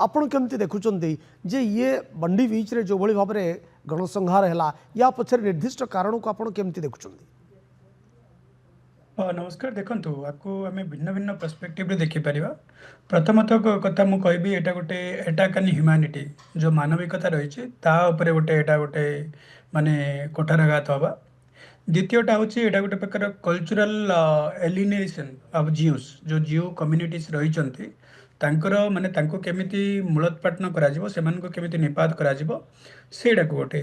आपण केमती देखुचंती जे ये बंडी बीच रे जो भली भाव में गणसंहार है या पछरे निर्दिष्ट कारण को आपण केमती देखुचंती? नमस्कार देखंतु आपको आम भिन्न भिन्न पर्सपेक्टिव देखिपर। प्रथमतः कथा मुझे कहबी एटा गोटे अटैक ऑन ह्यूमैनिटी जो मानविकता रही तापर गोटे एटा गोटे माने कोठाराघात हवा। द्वितीयटा हूँ एटा गोटे प्रकार कल्चरल एलिनेशन ऑफ ज्यूस जो ज्यू कम्युनिटीज रही माने तांको केमिति मूलोत्पाटन कराजिबो सेमानको केमिति निपात कराजिबो सेटा को गोटे।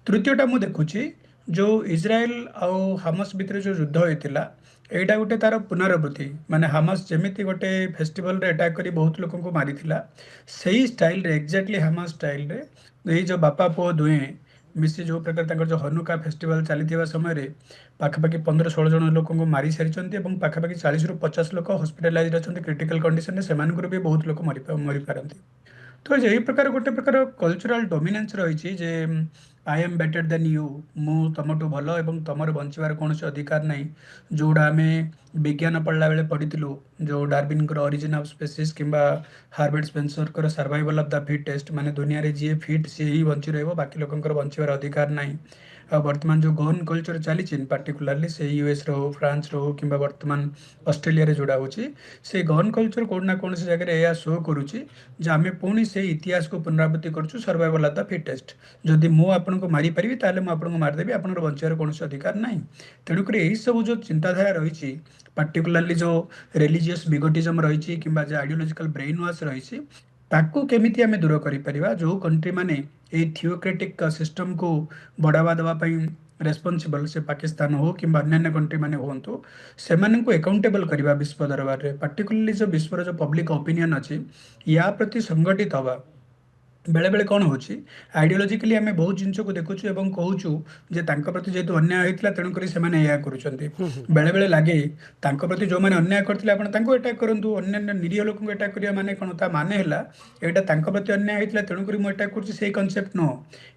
तृतीयटा मु देखुची जो इज्राएल आउ हामस भितर जो युद्ध होइतिला एटा गोटे तार पुनरावृत्ति माने हामस जेमिति गोटे फेस्टिवल रे अटैक करी बहुत लोगों को मारिथिला सही स्टाइल रे एक्जेक्टली हामस स्टाइल रे यही जो बापा पुओ दुए मिसी जो प्रकार तांकर जो हनुका फेस्टिवल चली समय रे पाखापाखि 15-16 जन लोक मारी सारी पाखापाखि 40-50 लोक हॉस्पिटलाइज अच्छा क्रिटिकल कंडीशन से भी बहुत लोक मरी पारती। तो यही प्रकार गोटे प्रकार कल्चरल डोमिनेंस रही जे I am better than you मु तुमठू भल एवं तुमर बंचार कौन अधिकार ना जोड़ा आम विज्ञान पढ़ला बेले पढ़ी जो डार्विन ओरिजिन ऑफ स्पेसीज किंबा Herbert Spencer survival of the fittest माने दुनिया रे जी फिट सी ही बंची रहिबो बाकी लोकंकर बंचार अधिकार ना। वर्तमान जो गन कल्चर चली पार्टिकुलाली से यूएस रो फ्रांस रो कि वर्तमान ऑस्ट्रेलिया रे जोड़ा होची से गन कल्चर कौन ना कौन जगह यह शो करुच्ची जे आम पुणी से इतिहास को पुनरावृत्ति करुँ सर्वाइवल ऑफ द फिटेस्ट जदि मु आपन को मारी पारि ताले मु आपन को मारदेवी आपन बंचार कौन अधिकार ना। तेणुक यही सब जो चिंताधारा रही पार्टिकुलाली जो रिलीजियस बिगोटिज्म रही कि आइडियोलॉजिकल ब्रेन वाश रही ताकू केमिति आमे दूर करिपरिबा जो कंट्री माने ए थियोक्रेटिक सिस्टम को बढ़ावा देवाई रेस्पॉन्सिबल से पाकिस्तान हो कि अन्य कंट्री माने होंतु से अकाउंटेबल करवा विश्व दरबार में पार्टिकुलरली जो विश्वर जो पब्लिक ओपिनियन अच्छी या प्रति संगठित हवा बेले बेले कौन होची आइडियोलॉजिकली आम बहुत जिनस को देखुचु एवं कहूचु जे तांको प्रति जेहेतु अन्याय होइतिला तेणुक सेमाने या करुचंती बेले बेले लगे तांको प्रति जो माने अन्याय करथिले आपण तांको अटैक करंतु अन्य निरीह लोक को अटैक करिया माने कोन ता माने हला एटा तांको प्रति अन्याय होइतिला तेणुक मु अटैक करछि सेही कांसेप्ट नो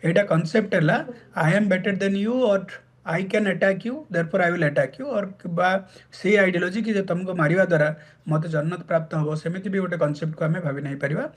एटा कांसेप्ट हला I am better than you और I can attack you therefore I will attack you और बा से आइडियोलॉजी कि तुमको मारिवा द्वारा मत जन्नत प्राप्त हो सेमिति भी गोटे कांसेप्ट को आम भावी नहीं पारिबा।